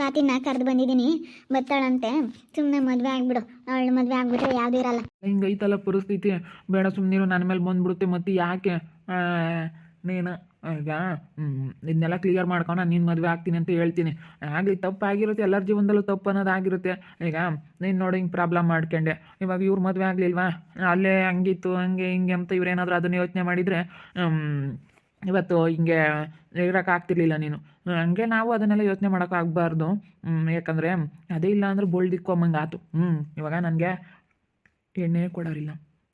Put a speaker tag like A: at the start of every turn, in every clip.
A: ಸ್ವಾತಿನ ಕರೆದು ಬಂದಿದ್ದೀನಿ, ಬರ್ತಾಳಂತೆ. ಸುಮ್ಮನೆ ಮದುವೆ ಆಗ್ಬಿಡು, ಅವಳು ಮದುವೆ ಆಗ್ಬಿಟ್ರೆ ಯಾವುದೂ ಇರಲ್ಲ.
B: ಹಿಂಗೈತಲ್ಲ ಪರಿಸ್ಥಿತಿ. ಬೇಡ ಸುಮ್ಮನಿರು, ನನ್ನ ಮೇಲೆ ಬಂದ್ಬಿಡುತ್ತೆ. ಮತ್ತೆ ಯಾಕೆ ನೀನು ಈಗ ಇದನ್ನೆಲ್ಲ ಕ್ಲಿಯರ್ ಮಾಡ್ಕೊಂಡು ನಾನು ನಿನ್ನ ಮದುವೆ ಆಗ್ತೀನಿ ಅಂತ ಹೇಳ್ತೀನಿ. ಆಗಲಿ, ತಪ್ಪಾಗಿರುತ್ತೆ, ಎಲ್ಲರ ಜೀವನದಲ್ಲೂ ತಪ್ಪು ಅನ್ನೋದಾಗಿರುತ್ತೆ. ಈಗ ನೀನು ನೋಡಿ ಹಿಂಗೆ ಪ್ರಾಬ್ಲಮ್ ಮಾಡ್ಕೊಂಡೆ, ಇವಾಗ ಇವ್ರು ಮದುವೆ ಆಗಲಿಲ್ವಾ, ಅಲ್ಲೇ ಹಂಗಿತ್ತು ಹಂಗೆ ಹಿಂಗೆ ಅಂತ ಇವ್ರೇನಾದರೂ ಅದನ್ನು ಯೋಚನೆ ಮಾಡಿದರೆ ಇವತ್ತು ಹಿಂಗೆ ಇರೋಕ್ಕಾಗ್ತಿರ್ಲಿಲ್ಲ ನೀನು. ಹಂಗೆ ನಾವು ಅದನ್ನೆಲ್ಲ ಯೋಚನೆ ಮಾಡೋಕ್ಕಾಗಬಾರ್ದು. ಯಾಕಂದರೆ ಅದೇ ಇಲ್ಲ ಅಂದರೆ ಬೋಳ್ದಿಕ್ಕೊಂಬಂಗೆ ಆಯ್ತು. ಇವಾಗ ನನಗೆ ಎಣ್ಣೆ ಕೊಡೋರಿಲ್ಲ,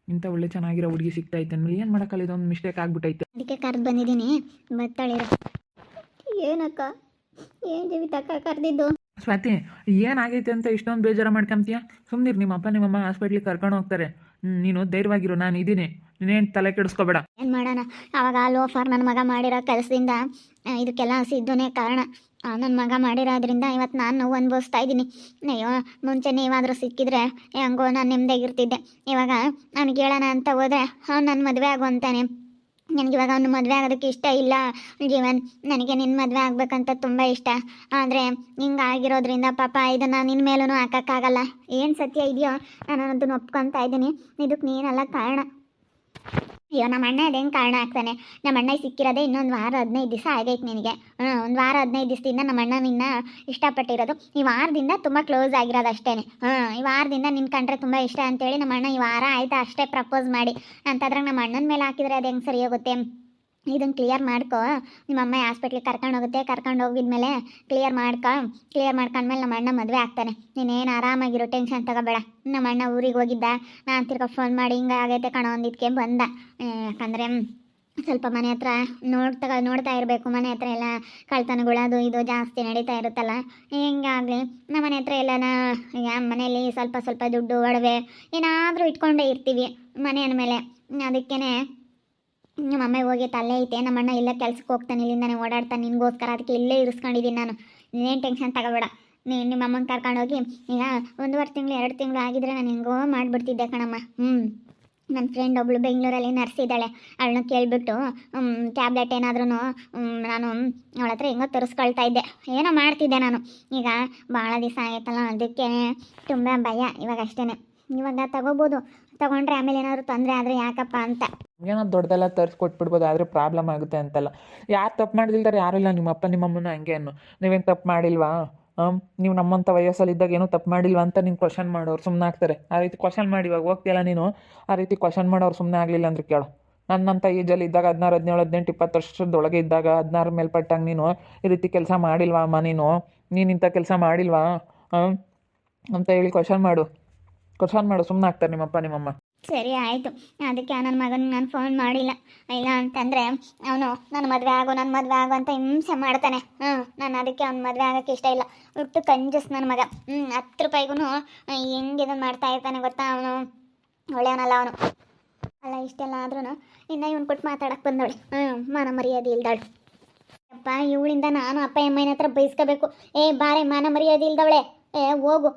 B: ಇಂಥ ಒಳ್ಳೆ ಚೆನ್ನಾಗಿರೋ ಹುಡುಗಿ ಸಿಗ್ತೈತೆ ಅಂದ್ರೆ ಏನು ಮಾಡೋಕ್ಕಲ್ಲ, ಇದೊಂದು ಮಿಸ್ಟೇಕ್ ಆಗಿಬಿಟ್ಟೈತೆ.
A: ಅದಕ್ಕೆ ಕರೆದು ಬಂದಿದ್ದೀನಿ, ಬರ್ತಾಳಿರ. ಏನಕ್ಕ, ಏನು ಜೀವಿತಕ್ಕ ಕರೆದಿದ್ದು?
B: ಸ್ವಾತಿ, ಏನಾಗೈತೆ ಅಂತ ಇಷ್ಟೊಂದು ಬೇಜಾರು ಮಾಡ್ಕೊಂತೀಯ? ಸುಮ್ಮನಿರು, ನಿಮ್ಮ ಅಪ್ಪ ನಿಮ್ಮಮ್ಮ ಹಾಸ್ಪಿಟ್ಲಿಗೆ ಕರ್ಕೊಂಡು ಹೋಗ್ತಾರೆ. ನೀನು ಧೈರ್ಯವಾಗಿರು, ನಾನು ಇದ್ದೀನಿ, ನೀನೇನು ತಲೆ ಕೆಡಿಸ್ಕೋಬೇಡ.
A: ಏನು ಮಾಡೋಣ, ಆವಾಗ ಲೋಫರ್ ನನ್ನ ಮಗ ಮಾಡಿರೋ ಕೆಲಸದಿಂದ ಇದಕ್ಕೆಲ್ಲ ಸಿದ್ಧನೇ ಕಾರಣ. ನನ್ನ ಮಗ ಮಾಡಿರೋದ್ರಿಂದ ಇವತ್ತು ನಾನು ನೋವು ಅನುಭವಿಸ್ತಾ ಇದ್ದೀನಿ. ಅಯ್ಯೋ, ಮುಂಚೆ ನೀವಾದರೂ ಸಿಕ್ಕಿದ್ರೆ ಹಂಗೋ ನಾನು ನೆಮ್ಮದಿಯಾಗಿರ್ತಿದ್ದೆ. ಇವಾಗ ಅವ್ನಿಗೆ ಹೇಳೋಣ ಅಂತ ಹೋದರೆ ಅವ್ನು ನನ್ನ ಮದುವೆ ಆಗು ಅಂತಾನೆ. ನನಗಿವಾಗ ಅವನು ಮದುವೆ ಆಗೋದಕ್ಕೆ ಇಷ್ಟ ಇಲ್ಲ ಜೀವನ್, ನನಗೆ ನಿನ್ನ ಮದುವೆ ಆಗ್ಬೇಕಂತ ತುಂಬ ಇಷ್ಟ. ಆದರೆ ಹಿಂಗೆ ಆಗಿರೋದ್ರಿಂದ ಪಾಪ ಇದನ್ನು ನಿನ್ನ ಮೇಲೂ ಹಾಕೋಕ್ಕಾಗಲ್ಲ. ಏನು ಸತ್ಯ ಇದೆಯೋ ನಾನು ಅದನ್ನು ಒಪ್ಕೊತಾ ಇದ್ದೀನಿ, ಇದಕ್ಕೆ ನೀನೆಲ್ಲ ಕಾರಣ. ಅಯ್ಯೋ, ನಮ್ಮ ಅಣ್ಣ ಅದೇನು ಕಾರಣ ಆಗ್ತಾನೆ? ನಮ್ಮ ಅಣ್ಣ ಸಿಕ್ಕಿರೋದೇ ಇನ್ನೊಂದು ವಾರ 15 ದಿವಸ ಆಗೈತೆ ನಿನಗೆ. ಒಂದು ವಾರ 15 ದಿವಸದಿಂದ ನಮ್ಮ ಅಣ್ಣ ನಿನ್ನ ಇಷ್ಟಪಟ್ಟಿರೋದು. ಈ ವಾರದಿಂದ ತುಂಬ ಕ್ಲೋಸ್ ಆಗಿರೋದು ಅಷ್ಟೇ. ಈ ವಾರದಿಂದ ನಿನ್ನ ಕಂಡ್ರೆ ತುಂಬ ಇಷ್ಟ ಅಂತೇಳಿ ನಮ್ಮ ಅಣ್ಣ ಈ ವಾರ ಆಯಿತಾ ಅಷ್ಟೇ ಪ್ರಪೋಸ್ ಮಾಡಿ. ಅಂತಂದ್ರೆ ನಮ್ಮ ಅಣ್ಣನ ಮೇಲೆ ಹಾಕಿದರೆ ಅದು ಹೆಂಗೆ ಸರಿ ಹೋಗುತ್ತೆ? ಇದನ್ನು ಕ್ಲಿಯರ್ ಮಾಡ್ಕೊ. ನಿಮ್ಮ ಅಮ್ಮ ಹಾಸ್ಪಿಟ್ಲಿಗೆ ಕರ್ಕೊಂಡು ಹೋಗುತ್ತೆ, ಕರ್ಕೊಂಡು ಹೋಗಿದ್ಮೇಲೆ ಕ್ಲಿಯರ್ ಮಾಡ್ಕೊಂಡ್ಮೇಲೆ ನಮ್ಮ ಅಣ್ಣ ಮದುವೆ ಆಗ್ತಾನೆ. ನೀನೇನು ಆರಾಮಾಗಿರೋ, ಟೆನ್ಷನ್ ತಗೋಬೇಡ. ನಮ್ಮ ಅಣ್ಣ ಊರಿಗೆ ಹೋಗಿದ್ದ, ನಾನು ತಿರ್ಗಾ ಫೋನ್ ಮಾಡಿ ಹಿಂಗೆ ಆಗೈತೆ ಕಣೋ ಅಂದಿದ್ದಕ್ಕೆ ಬಂದ. ಯಾಕಂದರೆ ಸ್ವಲ್ಪ ಮನೆ ಹತ್ರ ನೋಡ್ತಾ ಇರಬೇಕು. ಮನೆ ಹತ್ರ ಎಲ್ಲ ಕಳ್ತನಗಳು ಅದು ಇದು ಜಾಸ್ತಿ ನಡೀತಾ ಇರುತ್ತಲ್ಲ. ಹಿಂಗಾಗಲಿ ನಮ್ಮ ಮನೆ ಹತ್ರ ಎಲ್ಲನ ಈಗ ಮನೇಲಿ ಸ್ವಲ್ಪ ದುಡ್ಡು ಒಡವೆ ಏನಾದರೂ ಇಟ್ಕೊಂಡೇ ಇರ್ತೀವಿ ಮನೆ ಅಂದಮೇಲೆ. ಅದಕ್ಕೇ ನಮ್ಮ ಅಮ್ಮ ಹೋಗಿ ತಲೆ ಐತೆ, ನಮ್ಮ ಅಣ್ಣ ಇಲ್ಲ ಕೆಲ್ಸಕ್ಕೆ ಹೋಗ್ತಾನೆ, ಇಲ್ಲಿಂದಾನೆ ಓಡಾಡ್ತಾನೆ ನಿನಗೋಸ್ಕರ. ಅದಕ್ಕೆ ಇಲ್ಲೇ ಇರಿಸ್ಕೊಂಡಿದ್ದೀನಿ ನಾನು. ನೀನೇನು ಟೆನ್ಷನ್ ತಗೋಬೇಡ. ನಿಮ್ಮ ಅಮ್ಮನ ಕರ್ಕೊಂಡೋಗಿ ಈಗ 1.5 ತಿಂಗಳು 2 ತಿಂಗಳು ಆಗಿದ್ರೆ ನಾನು ಹೆಂಗೋ ಮಾಡಿಬಿಡ್ತಿದ್ದೆ ಕಣಮ್ಮ. ನನ್ನ ಫ್ರೆಂಡ್ ಒಬ್ಳು ಬೆಂಗಳೂರಲ್ಲಿ ನರ್ಸ್ ಇದ್ದಾಳೆ, ಅವಳನ್ನ ಕೇಳಿಬಿಟ್ಟು ಟ್ಯಾಬ್ಲೆಟ್ ಏನಾದ್ರೂ ನಾನು ಅವಳ ಹತ್ರ ಹೆಂಗೋ ತರಿಸ್ಕೊಳ್ತಾ ಇದ್ದೆ, ಏನೋ ಮಾಡ್ತಿದ್ದೆ ನಾನು. ಈಗ ಭಾಳ ದಿವಸ ಆಯ್ತಲ್ಲ, ಅದಕ್ಕೆ ತುಂಬ ಭಯ ಇವಾಗ ಅಷ್ಟೇ. ಇವಾಗ ತಗೊಂಡ್ರೆ ಆಮೇಲೆ ಏನಾದರೂ ತೊಂದರೆ ಆದರೆ ಯಾಕಪ್ಪ ಅಂತ.
B: ಏನೋ ದೊಡ್ಡದೆಲ್ಲ ತರಿಸ್ಕೊಟ್ಬಿಡ್ಬೋದು, ಆದರೆ ಪ್ರಾಬ್ಲಮ್ ಆಗುತ್ತೆ ಅಂತಲ್ಲ. ಯಾರು ತಪ್ಪು ಮಾಡಿಲ್ದಾರೆ ಯಾರೂ ಇಲ್ಲ. ನಿಮ್ಮಪ್ಪ ನಿಮ್ಮಮ್ಮನ ಹಂಗೆ ಅನ್ನು, ನೀವೇನು ತಪ್ಪು ಮಾಡಿಲ್ವಾ? ನೀವು ನಮ್ಮಂಥ ವಯಸ್ಸಲ್ಲಿದ್ದಾಗ ಏನೂ ತಪ್ಪು ಮಾಡಿಲ್ವಾ ಅಂತ ನೀನು ಕ್ವಶನ್ ಮಾಡೋರು ಸುಮ್ಮನೆ ಆಗ್ತಾರೆ. ಆ ರೀತಿ ಕ್ವಶನ್ ಮಾಡಿ ಇವಾಗ ಹೋಗ್ತಿಯಲ್ಲ ನೀನು, ಆ ರೀತಿ ಕ್ವಶನ್ ಮಾಡೋರು ಸುಮ್ಮನೆ ಆಗಲಿಲ್ಲ ಅಂದ್ರೆ ಕೇಳು. ನನ್ನಂಥ ಏಜಲ್ಲಿ ಇದ್ದಾಗ 16, 17, 18, 20 ವರ್ಷದೊಳಗೆ ಇದ್ದಾಗ 16 ಮೇಲ್ಪಟ್ಟಂಗೆ ನೀನು ಈ ರೀತಿ ಕೆಲಸ ಮಾಡಿಲ್ವಾ ಅಮ್ಮ? ನೀನು ಇಂಥ ಕೆಲಸ ಮಾಡಿಲ್ವಾ ಅಂತ ಹೇಳಿ ಕ್ವಶನ್ ಮಾಡು. ಸುಮ್ಮನೆ ಆಗ್ತಾರೆ ನಿಮ್ಮಪ್ಪ ನಿಮ್ಮಮ್ಮ.
A: ಸರಿ ಆಯಿತು. ಅದಕ್ಕೆ ನನ್ನ ಮಗನಿಗೆ ನಾನು ಫೋನ್ ಮಾಡಿಲ್ಲ. ಇಲ್ಲ ಅಂತಂದರೆ ಅವನು ನನ್ನ ಮದುವೆ ಆಗು ಅಂತ ಹಿಂಸೆ ಮಾಡ್ತಾನೆ. ನಾನು ಅದಕ್ಕೆ ಅವ್ನ ಮದುವೆ ಆಗೋಕ್ಕೆ ಇಷ್ಟ ಇಲ್ಲ. ಒಟ್ಟು ಕಂಜಸ್ ನನ್ನ ಮಗ. 10 ರೂಪಾಯಿಗೂ ಹೆಂಗೆ ಇದನ್ನು ಮಾಡ್ತಾ ಇರ್ತಾನೆ ಗೊತ್ತಾ? ಅವನು ಒಳ್ಳೆಯವನಲ್ಲ ಅವನು. ಅಲ್ಲ, ಇಷ್ಟೆಲ್ಲ ಆದ್ರೂ ಇನ್ನು ಇವನು ಕೊಟ್ಟು ಮಾತಾಡಕ್ಕೆ ಬಂದವಳೆ. ಮಾನ ಮರ್ಯಾದೆ ಇಲ್ದಾಳು. ಅಪ್ಪ, ಇವಳಿಂದ ನಾನು ಅಪ್ಪ ಅಮ್ಮನ ಹತ್ರ ಬೈಸ್ಕೋಬೇಕು. ಬಾರೆ ಮಾನ ಮರ್ಯಾದೆ ಇಲ್ದವಳೆ, ಹೋಗು.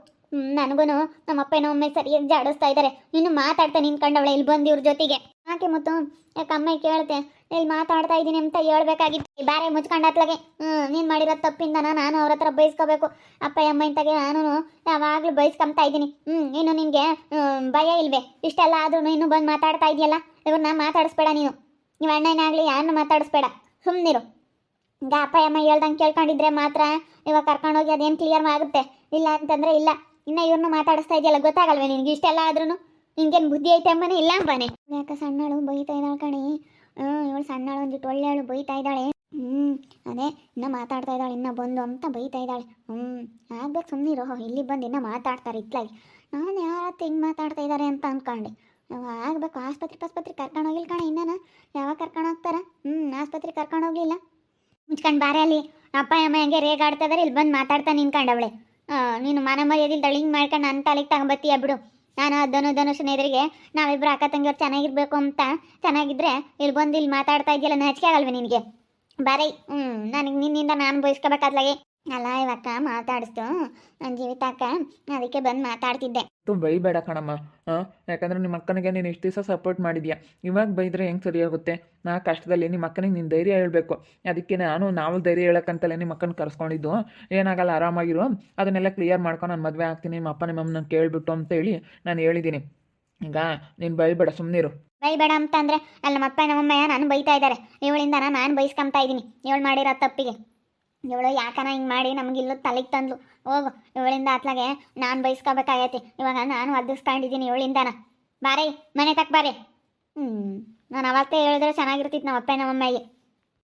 A: ನನಗೂ ನಮ್ಮ ಅಪ್ಪನ ಒಮ್ಮೆ ಸರಿಯಾಗಿ ಜಾಡಿಸ್ತಾ ಇದ್ದಾರೆ. ಇನ್ನು ಮಾತಾಡ್ತಾ ನಿಂತ್ಕೊಂಡವಳೆ ಇಲ್ಲಿ ಬಂದು ಇವ್ರ ಜೊತೆಗೆ. ಯಾಕೆ ಮುತ್ತು, ಯಾಕೆ ಅಮ್ಮ ಕೇಳ್ತೆ? ಇಲ್ಲಿ ಮಾತಾಡ್ತಾ ಇದ್ದೀನಿ ಅಂತ ಹೇಳ್ಬೇಕಾಗಿತ್ತು. ಬಾರೆ ಮುಚ್ಕೊಂಡು ಹತ್ಲಾಗೆ ನೀನು ಮಾಡಿರೋ ತಪ್ಪಿಂದ ನಾನು ಅವ್ರ ಹತ್ರ ಬೈಸ್ಕೋಬೇಕು. ಅಪ್ಪ ಅಮ್ಮ ಇಂತಾಗೆ ನಾನು ಯಾವಾಗಲೂ ಬೈಸ್ಕೊಂತಾ ಇದ್ದೀನಿ. ಇನ್ನು ನಿನಗೆ ಭಯ ಇಲ್ವೇ? ಇಷ್ಟೆಲ್ಲ ಆದ್ರೂ ಇನ್ನೂ ಬಂದು ಮಾತಾಡ್ತಾ ಇದೆಯಲ್ಲ. ಇವ್ರನ್ನ ಮಾತಾಡಿಸ್ಬೇಡ ನೀನು. ನೀವು ಅಣ್ಣನಾಗಲಿ ಯಾರನ್ನ ಮಾತಾಡಿಸ್ಬೇಡ, ಸುಮ್ಮನಿರು. ಈಗ ಅಪ್ಪ ಅಮ್ಮ ಹೇಳ್ದಂಗೆ ಕೇಳ್ಕೊಂಡಿದ್ರೆ ಮಾತ್ರ ಇವಾಗ ಕರ್ಕೊಂಡೋಗಿ ಅದೇನು ಕ್ಲಿಯರ್ ಆಗುತ್ತೆ. ಇಲ್ಲ ಅಂತಂದರೆ ಇಲ್ಲ. ಇನ್ನು ಇವ್ರನ್ನೂ ಮಾತಾಡಿಸ್ತಾ ಇದೆಯಲ್ಲ, ಗೊತ್ತಾಗಲ್ವೇ ನಿನಗೆ? ಇಷ್ಟೆಲ್ಲ ಆದ್ರೂ ನಿನ್ಗೇನು ಬುದ್ಧಿ ಐತೆ ಅಂಬನೇ ಇಲ್ಲ ಅಂಬಾನೆ. ಯಾಕೆ ಸಣ್ಣಳು ಬೈತಾ ಇದ್ದಾಳೆ ಕಣಿ. ಇವಳು ಸಣ್ಣಳು ಒಂದಿಟ್ಟು ಒಳ್ಳೆಯವಳು ಬೈತಾ ಇದ್ದಾಳೆ. ಅದೇ ಇನ್ನೂ ಮಾತಾಡ್ತಾ ಇದ್ದಾಳೆ, ಇನ್ನೂ ಬಂದು ಅಂತ ಬೈತಾ ಇದ್ದಾಳೆ. ಆಗ್ಬೇಕು, ಸುಮ್ಮನಿರೋ. ಇಲ್ಲಿ ಬಂದು ಇನ್ನೂ ಮಾತಾಡ್ತಾರೆ ಇತ್ಲಾಗಿ. ನಾನು ಯಾರತ್ತೆ ಹಿಂಗೆ ಮಾತಾಡ್ತಾ ಇದ್ದಾರೆ ಅಂತ ಅಂದ್ಕೊಂಡೆ. ಆಗಬೇಕು. ಆಸ್ಪತ್ರೆ ಕರ್ಕೊಂಡೋಗಿಲ್ಲ ಕಣ. ಇನ್ನೇನು ಯಾವಾಗ ಕರ್ಕೊಂಡು ಹೋಗ್ತಾರ? ಆಸ್ಪತ್ರೆ ಕರ್ಕೊಂಡು ಹೋಗಲಿಲ್ಲ. ಮುಚ್ಕೊಂಡು ಬಾರೆ ಅಲ್ಲಿ. ಅಪ್ಪ ಅಮ್ಮ ಹೆಂಗೆ ರೇಗಾಡ್ತಾ ಇದಾರೆ, ಇಲ್ಲಿ ಬಂದು ಮಾತಾಡ್ತಾ ನಿನ್ಕೊಂಡವಳೆ. ನೀನು ಮನ ಮರ್ಯಾದಿಲ್ದಳು ಹಿಂಗೆ ಮಾಡ್ಕೊಂಡು ನನ್ನ ತಲೆಗೆ ತಗೊಂಬತ್ತೀಯ ಬಿಡು. ನಾನು ಧನುಷನ ಎದುರಿಗೆ ನಾವಿಬ್ಬರು ಅಕ್ಕ ತಂಗಿಯವ್ರು ಚೆನ್ನಾಗಿರ್ಬೇಕು ಅಂತ ಚೆನ್ನಾಗಿದ್ರೆ ಇಲ್ಲಿ ಬಂದು ಇಲ್ಲಿ ಮಾತಾಡ್ತಾ ಇದೆಯಲ್ಲ, ನಾಚಿಕೆ ಆಗಲ್ವೇ ನಿನಗೆ? ಬಾರೈ. ನನಗೆ ನಿನ್ನಿಂದ ನಾನು ಬಯಸ್ಕೋಬೇಕಾದ್ಲಾಗೆ. ಅಲ್ಲ ಇವಕ್ಕ ಮಾತಾಡಿಸ್ತು ನನ್ನ ಜೀವಿತಕ್ಕ, ಅದಕ್ಕೆ ಬಂದು ಮಾತಾಡ್ತಿದ್ದೆ.
B: ಬೈಬೇಡ ಕಣಮ್ಮ. ಯಾಕಂದರೆ ನಿಮ್ಮ ಅಕ್ಕನಿಗೆ ನೀನು ಇಷ್ಟು ದಿವಸ ಸಪೋರ್ಟ್ ಮಾಡಿದ್ಯಾ, ಇವಾಗ ಬೈದರೆ ಹೆಂಗೆ ಸರಿಯಾಗುತ್ತೆ? ನಾ ಕಷ್ಟದಲ್ಲಿ ನಿಮ್ಮ ಅಕ್ಕನಿಗೆ ನೀನು ಧೈರ್ಯ ಹೇಳಬೇಕು. ಅದಕ್ಕೆ ನಾವು ಧೈರ್ಯ ಹೇಳೋಕ್ಕಂತಲೇ ನಿಮ್ಮ ಅಕ್ಕನ ಕರ್ಸ್ಕೊಂಡಿದ್ದು. ಏನಾಗಲ್ಲ, ಆರಾಮಾಗಿರು, ಅದನ್ನೆಲ್ಲ ಕ್ಲಿಯರ್ ಮಾಡ್ಕೊಂಡು ನಾನು ಮದುವೆ ಆಗ್ತೀನಿ ನಿಮ್ಮ ಅಪ್ಪ ನಿಮ್ಮಮ್ಮನ ಕೇಳಿಬಿಟ್ಟು ಅಂತೇಳಿ ನಾನು ಹೇಳಿದ್ದೀನಿ. ಈಗ ನೀನು ಬೈಬೇಡ, ಸುಮ್ಮನಿರು.
A: ಬೈಬೇಡ ಅಂತಂದರೆ ಅಲ್ಲಿ ನಮ್ಮಪ್ಪ ನಮ್ಮಮ್ಮ ನಾನು ಬೈತಾ ಇದ್ದಾರೆ. ಇವಳಿಂದ ನಾನು ಬೈಸ್ಕೊಂತಾ ಇದ್ದೀನಿ ಇವಳು ಮಾಡಿರೋ ತಪ್ಪಿಗೆ. ಇವಳು ಯಾಕನ ಹಿಂಗೆ ಮಾಡಿ ನಮಗಿಲ್ಲೂ ತಲೆಗೆ ತಂದ್ಲು. ಹೋಗು, ಇವಳಿಂದ ಅತ್ಲಾಗೆ ನಾನು ಬೈಸ್ಕೋಬೇಕಾಗೈತಿ. ಇವಾಗ ನಾನು ಅದ್ದಿಸ್ಕೊಂಡಿದ್ದೀನಿ ಇವಳಿಂದನ. ಬಾರೇ ಮನೆ ತಕ್ಕ ಬಾರೆ. ನಾನು ಅವತ್ತೇ ಹೇಳಿದ್ರೆ ಚೆನ್ನಾಗಿರ್ತಿತ್ತು ನಮ್ಮ ಅಪ್ಪ ನಮ್ಮಮ್ಮಗೆ.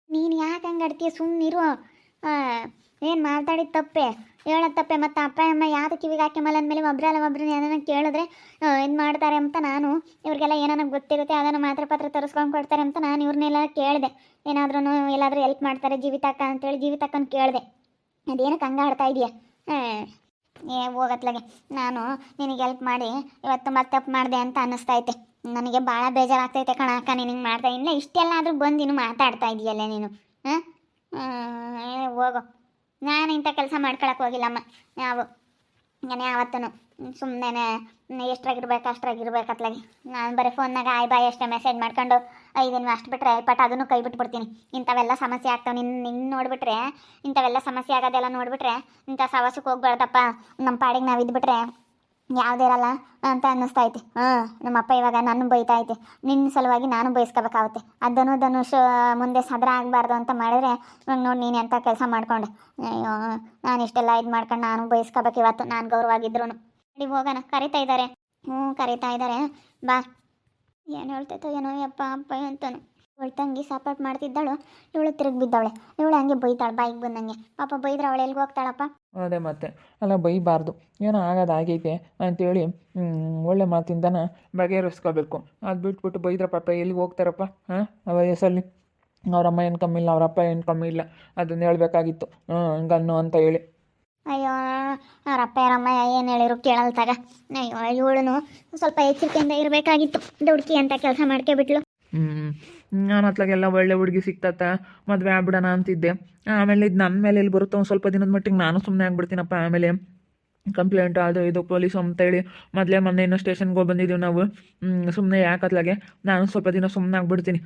A: ನೀನು ಯಾಕೆ ಹಂಗೆ ಆಡ್ತೀಯ? ಸುಮ್ಮನಿರು. ಏನು ಮಾತಾಡಿದ ತಪ್ಪೆ, ಹೇಳೋದು ತಪ್ಪೆ. ಮತ್ತು ಅಪ್ಪ ಅಮ್ಮ ಯಾವ್ದು ಕಿವಿಗೆ ಹಾಕಿ ಮೇಲೆ ಅಂದಮೇಲೆ ಒಬ್ಬರಲ್ಲ ಒಬ್ಬರನ್ನ ಏನಾನ ಕೇಳಿದ್ರೆ ಇದು ಮಾಡ್ತಾರೆ ಅಂತ ನಾನು ಇವ್ರಿಗೆಲ್ಲ ಏನಾನ ಗೊತ್ತಿರುತ್ತೆ, ಅದನ್ನು ಮಾತ್ರೆ ಪತ್ರ ತರಿಸ್ಕೊಂಡು ಕೊಡ್ತಾರೆ ಅಂತ ನಾನು ಇವ್ರನ್ನೆಲ್ಲ ಕೇಳಿದೆ. ಏನಾದ್ರೂ ಎಲ್ಲಾದರೂ ಹೆಲ್ಪ್ ಮಾಡ್ತಾರೆ ಜೀವಿತಕ್ಕ ಅಂತೇಳಿ ಜೀವಿತಕ್ಕನ ಕೇಳಿದೆ. ಅದೇನಕ್ಕೆ ಹಂಗೆ ಆಡ್ತಾ ಇದೆಯಾ? ಹೋಗತ್ಲಾಗೆ ನಾನು ನಿನಗೆ ಹೆಲ್ಪ್ ಮಾಡಿ ಇವತ್ತು ಮತ್ತೆ ತಪ್ಪು ಮಾಡಿದೆ ಅಂತ ಅನ್ನಿಸ್ತೈತೆ. ನನಗೆ ಭಾಳ ಬೇಜಾರಾಗ್ತೈತೆ ಕಣ ಅಕ್ಕ, ನಿನಗೆ ಮಾಡ್ತಾ ಇಲ್ಲ ಇಷ್ಟೆಲ್ಲ ಆದರೂ ಬಂದು ನೀನು ಮಾತಾಡ್ತಾ ಇದೆಯಲ್ಲ ನೀನು. ಹೋಗು, ನಾನು ಇಂಥ ಕೆಲಸ ಮಾಡ್ಕೊಳಕ್ಕೆ ಹೋಗಿಲ್ಲಮ್ಮ. ನಾನು ಯಾವತ್ತೂ ಸುಮ್ಮನೆ ಎಷ್ಟ್ರಾಗಿರ್ಬೇಕು ಅಷ್ಟ್ರಾಗಿರ್ಬೇಕತ್ಲಾಗಿ ನಾನು ಬರೀ ಫೋನ್ನಾಗ ಆಯ್ ಬಾಯ್ ಅಷ್ಟೇ ಮೆಸೇಜ್ ಮಾಡ್ಕೊಂಡು ಇದನ್ನು ಅಷ್ಟು ಬಿಟ್ಟರೆ ಬಟ್ ಅದನ್ನು ಕೈ ಬಿಟ್ಬಿಡ್ತೀನಿ. ಇಂಥವೆಲ್ಲ ಸಮಸ್ಯೆ ಆಗ್ತಾವೆ. ನಿನ್ನ ನೋಡಿಬಿಟ್ರೆ ಇಂಥವೆಲ್ಲ ಸಮಸ್ಯೆ ಆಗೋದೆಲ್ಲ ನೋಡಿಬಿಟ್ರೆ ಇಂಥ ಸವಾಸಕ್ಕೆ ಹೋಗ್ಬಾರ್ದಪ್ಪ. ನಮ್ಮ ಪಾಡಿಗೆ ನಾವು ಇದ್ಬಿಟ್ರೆ ಯಾವುದೇ ಇರಲ್ಲ ಅಂತ ಅನ್ನಿಸ್ತೈತಿ. ನಮ್ಮಪ್ಪ ಇವಾಗ ನಾನು ಬೈತಾ ಐತೆ, ನಿನ್ನ ಸಲುವಾಗಿ ನಾನು ಬಯಸ್ಕೋಬೇಕಾಗುತ್ತೆ. ಅದನ್ನು ಧನುಷ್ ಮುಂದೆ ಸದರ ಆಗಬಾರ್ದು ಅಂತ ಮಾಡಿದ್ರೆ ಇವಾಗ ನೋಡಿ ನೀನು ಎಂಥ ಕೆಲಸ ಮಾಡ್ಕೊಂಡೆ. ಅಯ್ಯೋ, ನಾನು ಇಷ್ಟೆಲ್ಲ ಇದು ಮಾಡ್ಕೊಂಡು ನಾನು ಬಯಸ್ಕೋಬೇಕು ಇವತ್ತು, ನಾನು ಗೌರವಾಗಿದ್ರು. ನಡಿ ಹೋಗೋಣ, ಕರಿತಾ ಇದ್ದಾರೆ. ಕರಿತಾ ಇದ್ದಾರೆ, ಬಾ. ಏನು ಹೇಳ್ತೈತೋ ಏನೋ ಯಪ್ಪ ಅಪ್ಪ ಅಂತನು. ಇವಳು ತಂಗಿ ಸಪೋರ್ಟ್ ಮಾಡ್ತಿದ್ದಾಳು, ಇವಳು ತಿರುಗಿ ಬಿದ್ದಾವಳೆ. ಇವಳು ಹಂಗೆ ಬೈತಾಳೆ ಬಾಯಿಗೆ ಬಂದಂಗೆ. ಪಾಪ ಬೈದ್ರೆ ಅವಳು ಎಲ್ಲಿಗೆ ಹೋಗ್ತಾಳಪ್ಪ?
B: ಅದೇ ಮತ್ತೆ, ಅಲ್ಲ ಬೈಬಾರ್ದು, ಏನೋ ಆಗೋದಾಗೈತೆ ಅಂತೇಳಿ ಒಳ್ಳೆ ಮಾತಿಂದನ ಬಗೆಹರಿಸ್ಕೋಬೇಕು. ಅದು ಬಿಟ್ಬಿಟ್ಟು ಬೈದ್ರೆ ಪಾಪ ಎಲ್ಲಿಗೆ ಹೋಗ್ತಾರಪ್ಪ? ಆ ವಯಸ್ಸಲ್ಲಿ ಅವರಮ್ಮ ಏನು ಕಮ್ಮಿ ಇಲ್ಲ, ಅವರಪ್ಪ ಏನು ಕಮ್ಮಿ ಇಲ್ಲ, ಅದನ್ನ ಹೇಳ್ಬೇಕಾಗಿತ್ತು ಹಂಗನ್ನು ಅಂತ ಹೇಳಿ.
A: ಅಯ್ಯೋ, ಅವರಪ್ಪ ಯಾರಮ್ಮ ಏನು ಹೇಳಿರು ಕೇಳಲ್ ತಗ. ಅಯ್ಯೋ, ಇವಳು ಸ್ವಲ್ಪ ಎಚ್ಚರಿಕೆಯಿಂದ ಇರಬೇಕಾಗಿತ್ತು. ದುಡ್ಕಿ ಅಂತ ಕೆಲಸ ಮಾಡ್ಕೊಬಿಟ್ಲು.
B: ನಾನು ಅತ್ಲಾಗೆಲ್ಲ ಒಳ್ಳೆ ಹುಡುಗಿ ಸಿಕ್ತತ್ತ, ಮದುವೆ ಆಗ್ಬಿಡೋಣ ಅಂತಿದ್ದೆ. ಆಮೇಲೆ ಇದು ನನ್ನ ಮೇಲೆ ಎಲ್ಲಿ ಬರುತ್ತೋ ಒಂದು ಸ್ವಲ್ಪ ದಿನದ ಮಟ್ಟಿಗೆ ನಾನು ಸುಮ್ಮನೆ ಆಗ್ಬಿಡ್ತೀನಪ್ಪ. ಆಮೇಲೆ ಕಂಪ್ಲೇಂಟ್ ಅದು ಇದು ಪೊಲೀಸು ಅಂತೇಳಿ ಮೊನ್ನೆ ಇನ್ನೂ ಸ್ಟೇಷನ್ಗೆ ಹೋಗಿ ಬಂದಿದ್ದೀವಿ ನಾವು. ಸುಮ್ಮನೆ ಯಾಕತ್ಲಾಗೆ ನಾನು ಸ್ವಲ್ಪ ದಿನ ಸುಮ್ಮನೆ ಆಗ್ಬಿಡ್ತೀನಿ.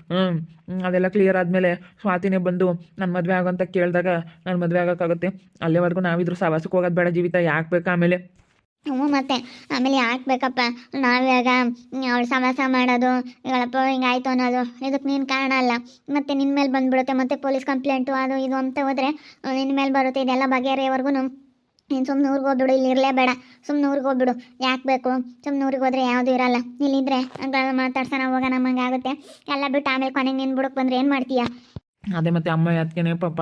B: ಅದೆಲ್ಲ ಕ್ಲಿಯರ್ ಆದಮೇಲೆ ಸ್ವಾತಿನೇ ಬಂದು ನಾನು ಮದುವೆ ಆಗೋಂತ ಕೇಳಿದಾಗ ನಾನು ಮದುವೆ ಆಗೋಕ್ಕಾಗುತ್ತೆ. ಅಲ್ಲಿವರೆಗೂ ನಾವಿದ್ರು ಸವಾಸಕ್ಕೆ ಹೋಗೋದು ಬೇಡ ಜೀವಿತ, ಯಾಕೆ ಬೇಕಾ ಆಮೇಲೆ?
A: ಮತ್ತೆ ಆಮೇಲೆ ಯಾಕೆ ಬೇಕಪ್ಪ ನಾವ್ಯಾಗ ಅವಳು ಸಮಾಸ ಮಾಡೋದು, ಇವಳಪ್ಪ ಹಿಂಗಾಯ್ತು ಅನ್ನೋದು, ಇದಕ್ಕೆ ನೀನು ಕಾರಣ ಅಲ್ಲ. ಮತ್ತು ನಿನ್ನ ಮೇಲೆ ಬಂದುಬಿಡುತ್ತೆ, ಮತ್ತು ಪೊಲೀಸ್ ಕಂಪ್ಲೇಂಟು ಅದು ಇದು ಅಂತ ಹೋದರೆ ನಿನ್ನ ಮೇಲೆ ಬರುತ್ತೆ. ಇದೆಲ್ಲ ಬಗೆಹರಿಯವರೆಗೂ ನೀನು ಸುಮ್ಮನೆ ಊರಿಗೆ ಹೋಗ್ಬಿಡು, ಇಲ್ಲಿ ಇರಲೇಬೇಡ. ಸುಮ್ಮನೆ ಊರಿಗೆ ಹೋಗ್ಬಿಡು, ಯಾಕೆ ಬೇಕು? ಸುಮ್ಮನೆ ಊರಿಗೆ ಹೋದರೆ ಯಾವುದೂ ಇರಲ್ಲ. ಇಲ್ಲಿದ್ದರೆ ಮಾತಾಡ್ಸೋಣ ಹೋಗೋಣ ನಮಗೆ ಆಗುತ್ತೆ. ಎಲ್ಲ ಬಿಟ್ಟು ಆಮೇಲೆ ಕೊನೆಗೆ ನೀನು ಬಿಡಕ್ಕೆ ಬಂದರೆ ಏನು ಮಾಡ್ತೀಯಾ?
B: ಅದೇ ಮತ್ತೆ ಅಮ್ಮ ಅದಕ್ಕೇನೆ ಪಾಪ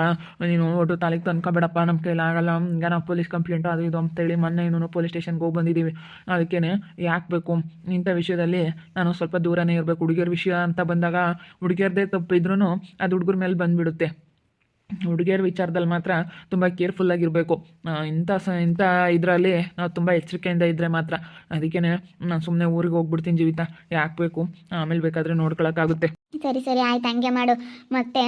B: ನೀನು ಒಟ್ಟು ತಾಲಿಗೆ ತಂದ್ಕೊಬೇಡಪ್ಪ, ನಮ್ಮ ಕೈಲಿ ಆಗಲ್ಲ, ಈಗ ನಾವು ಪೊಲೀಸ್ ಕಂಪ್ಲೇಂಟು ಅದು ಇದು ಅಂತೇಳಿ ಮೊನ್ನೆ ಇನ್ನೂ ಪೊಲೀಸ್ ಸ್ಟೇಷನ್ಗೆ ಹೋಗಿ ಬಂದಿದ್ದೀವಿ. ಅದಕ್ಕೇ ಯಾಕೆ ಬೇಕು ಇಂಥ ವಿಷಯದಲ್ಲಿ ನಾನು ಸ್ವಲ್ಪ ದೂರನೇ ಇರಬೇಕು. ಹುಡುಗಿಯರ ವಿಷಯ ಅಂತ ಬಂದಾಗ ಹುಡುಗಿಯರದೇ ತಪ್ಪಿದ್ರೂ ಅದು ಹುಡುಗರ ಮೇಲೆ ಬಂದುಬಿಡುತ್ತೆ. ಹುಡುಗಿಯರ ವಿಚಾರದಲ್ಲಿ ಮಾತ್ರ ತುಂಬ ಕೇರ್ಫುಲ್ಲಾಗಿರಬೇಕು. ಇಂಥ ಇದರಲ್ಲಿ ನಾವು ತುಂಬ ಎಚ್ಚರಿಕೆಯಿಂದ ಇದ್ದರೆ ಮಾತ್ರ. ಅದಕ್ಕೇ ನಾನು ಸುಮ್ಮನೆ ಊರಿಗೆ ಹೋಗ್ಬಿಡ್ತೀನಿ ಜೀವಿತ, ಯಾಕೆ ಬೇಕು? ಆಮೇಲೆ ಬೇಕಾದರೆ ನೋಡ್ಕೊಳಕ್ಕಾಗುತ್ತೆ.
A: ಸರಿ ಸರಿ ಆಯ್ತು, ಹಂಗೆ ಮಾಡು. ಮತ್ತು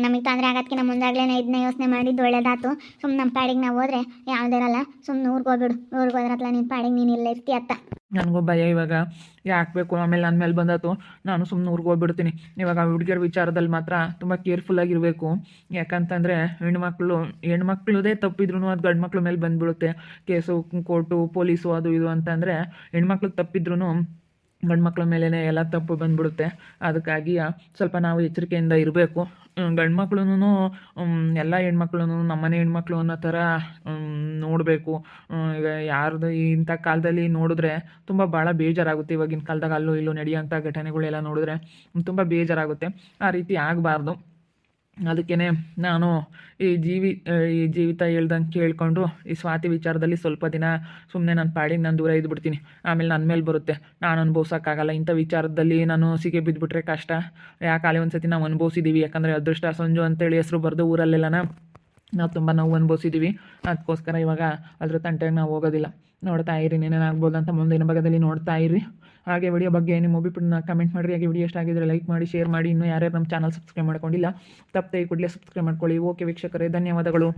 A: ನಮಗೆ ತೊಂದರೆ ಆಗೋದಕ್ಕಿಂತ ಮುಂದಾಗಲೇ ಇದನ್ನ ಯೋಚನೆ ಮಾಡಿದ್ದು ಒಳ್ಳೇದಾಯ್ತು. ಸುಮ್ಮನೆ ನಮ್ಮ ಪಾಡಿಗೆ ನಾವು ಹೋದರೆ ಯಾವುದಿರಲ್ಲ. ಸುಮ್ಮನೆ ಊರಿಗೆ ಹೋಗ್ಬಿಡು. ಊರಿಗೆ ಹೋದ್ರತ್ಲ ನಿನ್ನ ಪಾಡಿಗೆ ನೀನು ಇಲ್ಲ ಇರ್ತೀಯ ಅತ್ತ.
B: ನನಗೂ ಭಯ ಇವಾಗ, ಯಾಕೆ ಬೇಕು? ಆಮೇಲೆ ನನ್ನ ಮೇಲೆ ಬಂದಾತು, ನಾನು ಸುಮ್ಮನೆ ಊರಿಗೆ ಹೋಗ್ಬಿಡ್ತೀನಿ. ಇವಾಗ ಹುಡುಗಿಯರ ವಿಚಾರದಲ್ಲಿ ಮಾತ್ರ ತುಂಬ ಕೇರ್ಫುಲ್ಲಾಗಿರಬೇಕು. ಯಾಕಂತಂದರೆ ಹೆಣ್ಮಕ್ಳದೇ ತಪ್ಪಿದ್ರು ಅದು ಗಂಡು ಮಕ್ಳ ಮೇಲೆ ಬಂದುಬಿಡುತ್ತೆ. ಕೇಸು, ಕೋರ್ಟು, ಪೊಲೀಸು ಅದು ಇದು ಅಂತಂದರೆ ಹೆಣ್ಮಕ್ಳು ತಪ್ಪಿದ್ರೂ ಗಂಡು ಮಕ್ಳ ಮೇಲೇ ಎಲ್ಲ ತಪ್ಪು ಬಂದುಬಿಡುತ್ತೆ. ಅದಕ್ಕಾಗಿ ಸ್ವಲ್ಪ ನಾವು ಎಚ್ಚರಿಕೆಯಿಂದ ಇರಬೇಕು. ಗಂಡು ಮಕ್ಳು ಎಲ್ಲ ಹೆಣ್ಮಕ್ಳು ನಮ್ಮನೆ ಹೆಣ್ಮಕ್ಳು ಅನ್ನೋ ಥರ ನೋಡಬೇಕು. ಈಗ ಯಾರ್ದು ಇಂಥ ಕಾಲದಲ್ಲಿ ನೋಡಿದ್ರೆ ತುಂಬ ಭಾಳ ಬೇಜಾರಾಗುತ್ತೆ. ಇವಾಗಿನ ಕಾಲದಾಗ ಅಲ್ಲೂ ಇಲ್ಲೂ ನಡೆಯೋಂಥ ಘಟನೆಗಳೆಲ್ಲ ನೋಡಿದ್ರೆ ತುಂಬ ಬೇಜಾರಾಗುತ್ತೆ. ಆ ರೀತಿ ಆಗಬಾರ್ದು. ಅದಕ್ಕೇ ನಾನು ಈ ಜೀವಿತ ಹೇಳ್ದಂಗೆ ಕೇಳಿಕೊಂಡು ಈ ಸ್ವಾತಿ ವಿಚಾರದಲ್ಲಿ ಸ್ವಲ್ಪ ದಿನ ಸುಮ್ಮನೆ ನನ್ನ ಪಾಡಿಗೆ ನಾನು ದೂರ ಇದ್ಬಿಡ್ತೀನಿ. ಆಮೇಲೆ ನನ್ನ ಮೇಲೆ ಬರುತ್ತೆ, ನಾನು ಅನುಭವಿಸೋಕ್ಕಾಗಲ್ಲ. ಇಂಥ ವಿಚಾರದಲ್ಲಿ ನಾನು ಸಿಗೆ ಬಿದ್ದುಬಿಟ್ರೆ ಕಷ್ಟ. ಯಾಕಾಲೆ ಒಂದು ಸತಿ ನಾವು ಅನುಭವಿಸಿದ್ದೀವಿ. ಯಾಕಂದರೆ ಅದೃಷ್ಟ ಸಂಜು ಅಂತೇಳಿ ಹೆಸರು ಬರೆದು ಊರಲ್ಲೆಲ್ಲನ ನಾವು ತುಂಬ ನೋವು ಅನುಭವಿಸಿದ್ದೀವಿ. ಅದಕ್ಕೋಸ್ಕರ ಇವಾಗ ಅದ್ರ ತಂಟೆಗೆ ನಾವು ಹೋಗೋದಿಲ್ಲ. ನೋಡ್ತಾ ಇರಿ, ಏನೇನಾಗ್ಬೋದು ಅಂತ ಮುಂದಿನ ಭಾಗದಲ್ಲಿ ನೋಡ್ತಾ ಇರಿ. ಹಾಗೆ ವಿಡಿಯೋ ಬಗ್ಗೆ ನಿಮ್ಮ ಒಬ್ಬಿಬ್ಬರನ್ನ ಕಮೆಂಟ್ ಮಾಡಿರಿ. ಹಾಗೆ ವಿಡಿಯೋ ಎಷ್ಟಾಗಿದ್ದರೆ ಲೈಕ್ ಮಾಡಿ, ಶೇರ್ ಮಾಡಿ. ಇನ್ನೂ ಯಾರ್ಯಾರು ನಮ್ಮ ಚಾನಲ್ ಸಬ್ಸ್ಕ್ರೈಬ್ ಮಾಡ್ಕೊಂಡಿಲ್ಲ ತಪ್ಪದೆ ಕೂಡಲೇ ಸಬ್ಸ್ಕ್ರೈಬ್ ಮಾಡ್ಕೊಳ್ಳಿ. ಓಕೆ ವೀಕ್ಷಕರೇ, ಧನ್ಯವಾದಗಳು.